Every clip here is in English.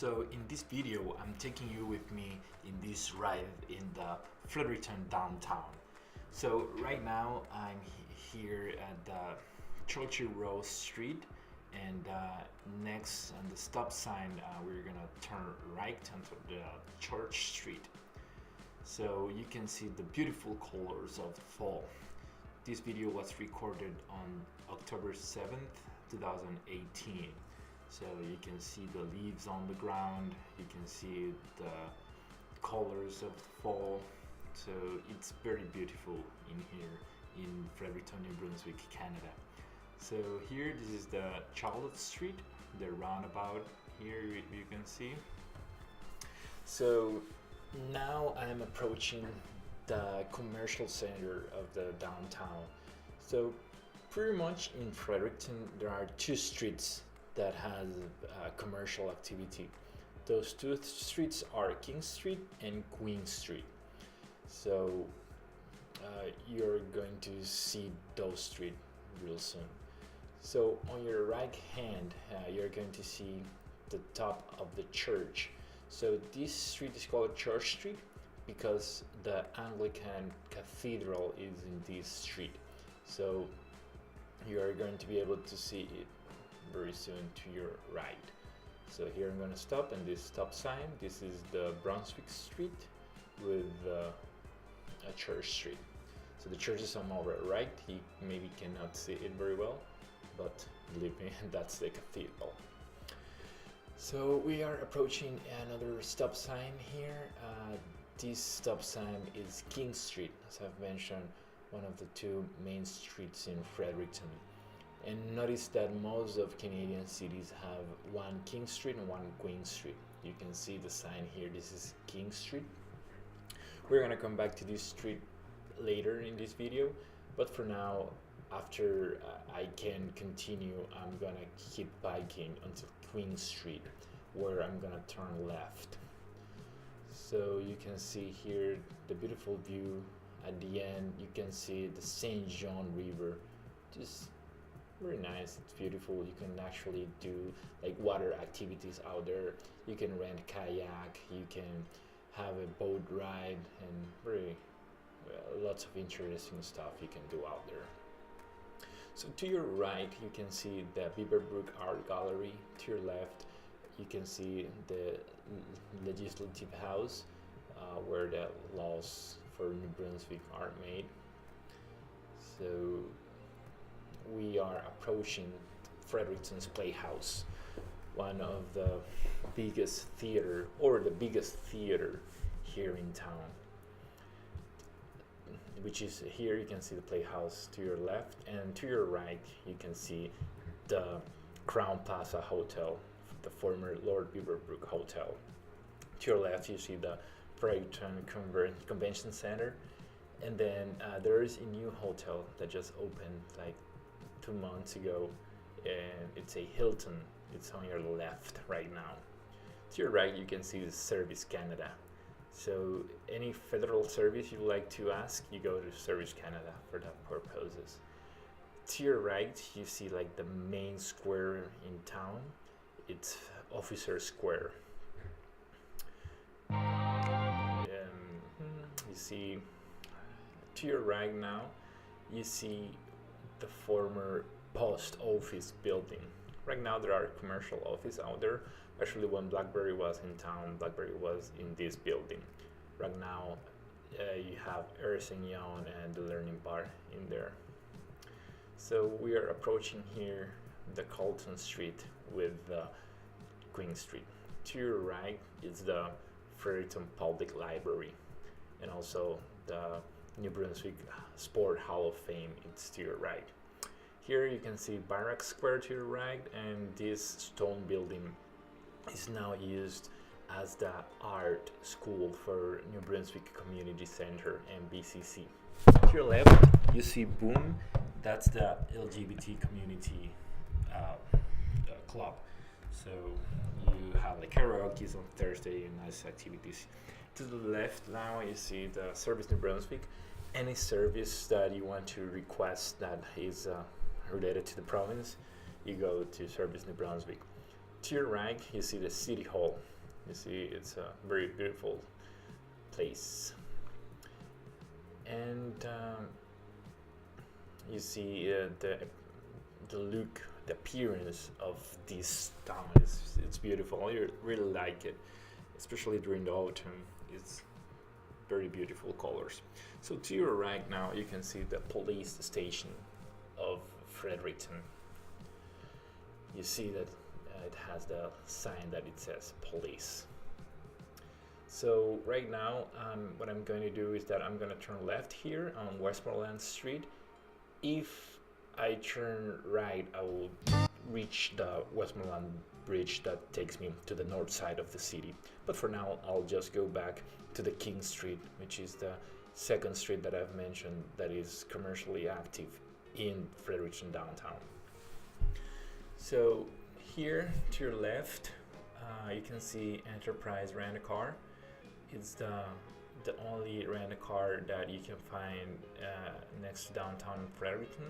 So in this video, I'm taking you with me in this ride in the Fredericton downtown. So right now I'm here at the Churchill Rose Street, and next on the stop sign we're gonna turn right onto the Church Street. So you can see the beautiful colors of fall. This video was recorded on October 7th, 2018. So you can see the leaves on the ground, you can see the colors of fall. So it's very beautiful in here in Fredericton, New Brunswick, Canada. So here, this is the Charlotte Street, the roundabout here you can see. So now I'm approaching the commercial center of the downtown. So pretty much in Fredericton there are two streets that has commercial activity. Those two streets are King Street and Queen Street. So you're going to see those streets real soon. So on your right hand, you're going to see the top of the church. So this street is called Church Street because the Anglican Cathedral is in this street. So you are going to be able to see it very soon to your right. So here I'm going to stop, and this stop sign, this is the Brunswick Street with a Church Street. So the church is on our right. You maybe cannot see it very well, but believe me, that's the cathedral. So we are approaching another stop sign here. This stop sign is King Street, as I've mentioned, one of the two main streets in Fredericton. And notice that most of Canadian cities have one King Street and one Queen Street. You can see the sign here. This is King Street. We're gonna come back to this street later in this video, but for now, after I can continue, I'm gonna keep biking until Queen Street, where I'm gonna turn left. So you can see here the beautiful view. At the end, you can see the St. John River. Just very nice. It's beautiful. You can actually do like water activities out there. You can rent a kayak, you can have a boat ride, and very lots of interesting stuff you can do out there. So to your right, you can see the Beaverbrook Art Gallery. To your left, you can see the Legislative House, where the laws for New Brunswick are made. So we are approaching Fredericton's Playhouse, one of the biggest theater, or the biggest theater here in town, which is here. You can see the Playhouse to your left, and to your right you can see the Crown Plaza Hotel, the former Lord Beaverbrook Hotel. To your left you see the Fredericton Convention Center, and then there is a new hotel that just opened like 2 months ago, and it's a Hilton. It's on your left right now. To your right you can see the Service Canada. So any federal service you'd like to ask, you go to Service Canada for that purposes. To your right you see like the main square in town. It's Officer Square. You see to your right now you see the former post office building. Right now there are commercial office out there. Actually, when BlackBerry was in town, BlackBerry was in this building. Right now you have Ernst & Young and the Learning Bar in there. So we are approaching here the Colton Street with Queen Street. To your right is the Fredericton Public Library, and also the New Brunswick Sport Hall of Fame. It's to your right. Here you can see Barrack Square to your right, and this stone building is now used as the art school for New Brunswick Community Center and BCC. To your left you see Boom. That's the LGBT community club. So you have the karaoke on Thursday and nice activities. To the left now you see the Service New Brunswick. Any service that you want to request that is related to the province, you go to Service New Brunswick. To your right, you see the city hall. You see it's a very beautiful place, and you see the look, the appearance of this town. It's beautiful. I really like it, especially during the autumn. It's very beautiful colors. So to your right now, you can see the police station of Fredericton. You see that it has the sign that it says police. So right now, what I'm going to do is that I'm going to turn left here on Westmoreland Street. If I turn right, I will reach the Westmoreland Bridge that takes me to the north side of the city. But for now, I'll just go back to the King Street, which is the second street that I've mentioned that is commercially active in Fredericton downtown. So here to your left, you can see Enterprise Rent-A-Car. It's the only rent-a-car that you can find next to downtown Fredericton.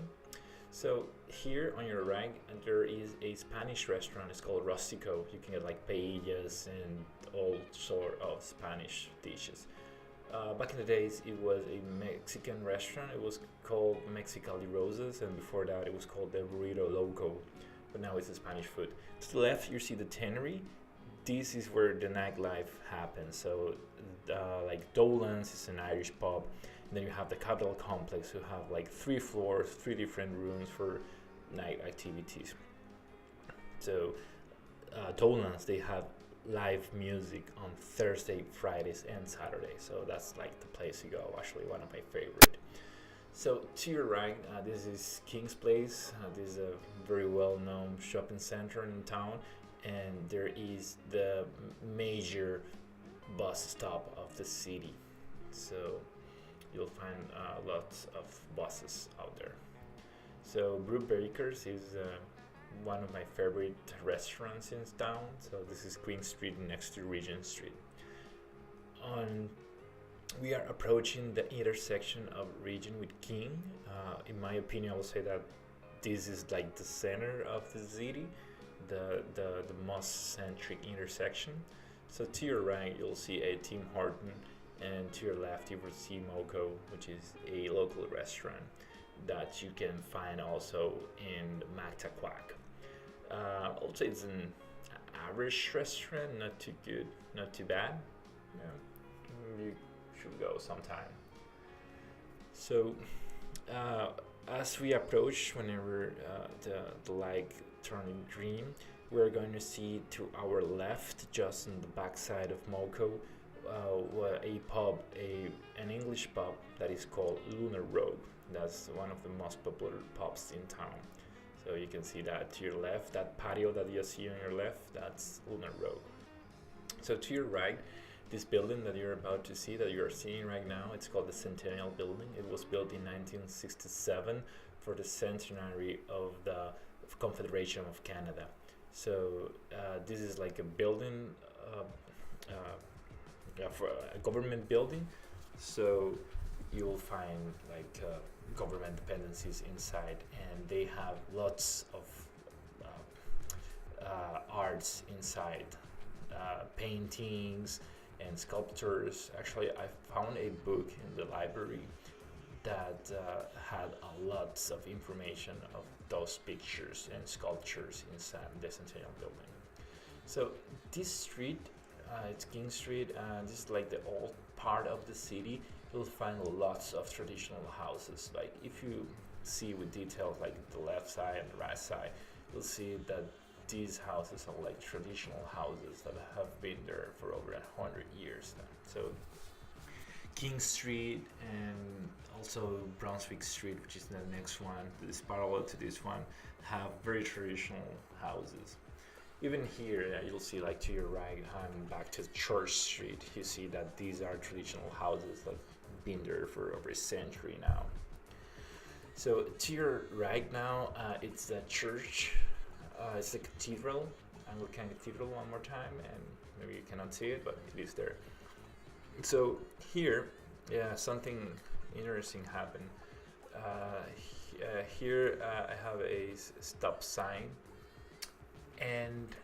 So here on your right, there is a Spanish restaurant. It's called Rustico. You can get like paellas and all sort of Spanish dishes. Back in the days, it was a Mexican restaurant. It was called Mexicali Roses, and before that, it was called the Burrito Loco. But now it's a Spanish food. To the left, you see the Tannery. This is where the nightlife happens. So, like Dolan's is an Irish pub. And then you have the Capitol Complex, who have like 3 floors, 3 different rooms for night activities. So, Dolan's, they have live music on Thursday, Fridays, and Saturday. So that's like the place to go. Actually, one of my favorite. So to your right, this is King's Place. This is a very well-known shopping center in town, and there is the major bus stop of the city. So you'll find lots of buses out there. So Brew Bakers is one of my favorite restaurants in town. So this is Queen Street next to Regent Street. We are approaching the intersection of Regent with King. In my opinion, I will say that this is like the center of the city, the most centric intersection. So to your right, you'll see a Tim Horton, and to your left, you will see Moco, which is a local restaurant that you can find also in Mactaquac. Also, it's an average restaurant, not too good, not too bad. Yeah, you should go sometime. So, as we approach, whenever the light turning green, we're going to see to our left, just on the backside of Moco, a pub, an English pub that is called Lunar Rogue. That's one of the most popular pubs in town. So you can see that to your left, that patio that you see on your left, that's Lunar Rogue. So to your right, this building that you're about to see, that you're seeing right now, it's called the Centennial Building. It was built in 1967 for the centenary of the Confederation of Canada. So this is like a building, for a government building. So you'll find like government dependencies inside, and they have lots of arts inside, paintings and sculptures. Actually, I found a book in the library that had a lot of information of those pictures and sculptures inside the Centennial Building. So this street, it's King Street, and this is like the old part of the city. You'll find lots of traditional houses. Like if you see with details, like the left side and the right side, you'll see that these houses are like traditional houses that have been there for over 100 years now. So King Street and also Brunswick Street, which is the next one, this parallel to this one, have very traditional houses. Even here, you'll see like to your right, back to Church Street, you see that these are traditional houses that have been there for over a century now. So to your right now, it's the church, it's the cathedral, Anglican Cathedral one more time, and maybe you cannot see it, but it is there. So here, something interesting happened. Here I have a stop sign, and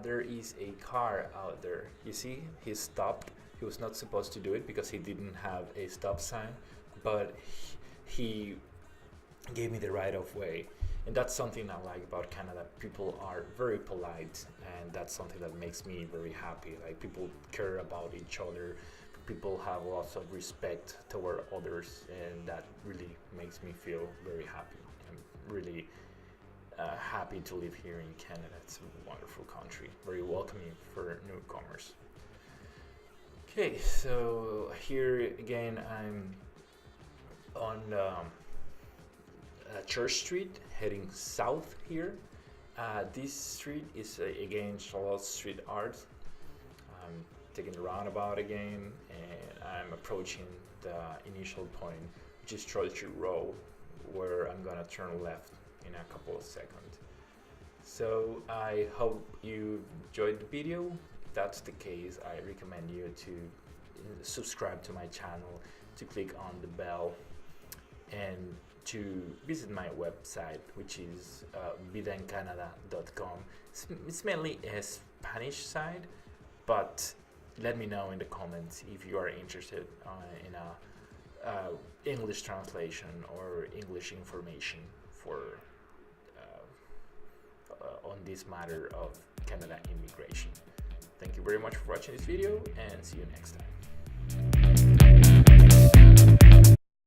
there is a car out there. You see, he stopped. He was not supposed to do it because he didn't have a stop sign, but he gave me the right of way. And that's something I like about Canada. People are very polite, and that's something that makes me very happy. Like, people care about each other, people have lots of respect toward others, and that really makes me feel very happy. I'm really happy to live here in Canada. It's a wonderful country, very welcoming for newcomers. Okay, so here again I'm on Church Street, heading south here. This street is again Charlotte Street Art. I'm taking the roundabout again, and I'm approaching the initial point, which is Church Row, where I'm gonna turn left in a couple of seconds. So I hope you enjoyed the video. If that's the case, I recommend you to subscribe to my channel, to click on the bell, and to visit my website, which is vidaencanada.com. It's mainly a Spanish site, but let me know in the comments if you are interested in a English translation or English information for on this matter of Canada immigration. Thank you very much for watching this video, and see you next time.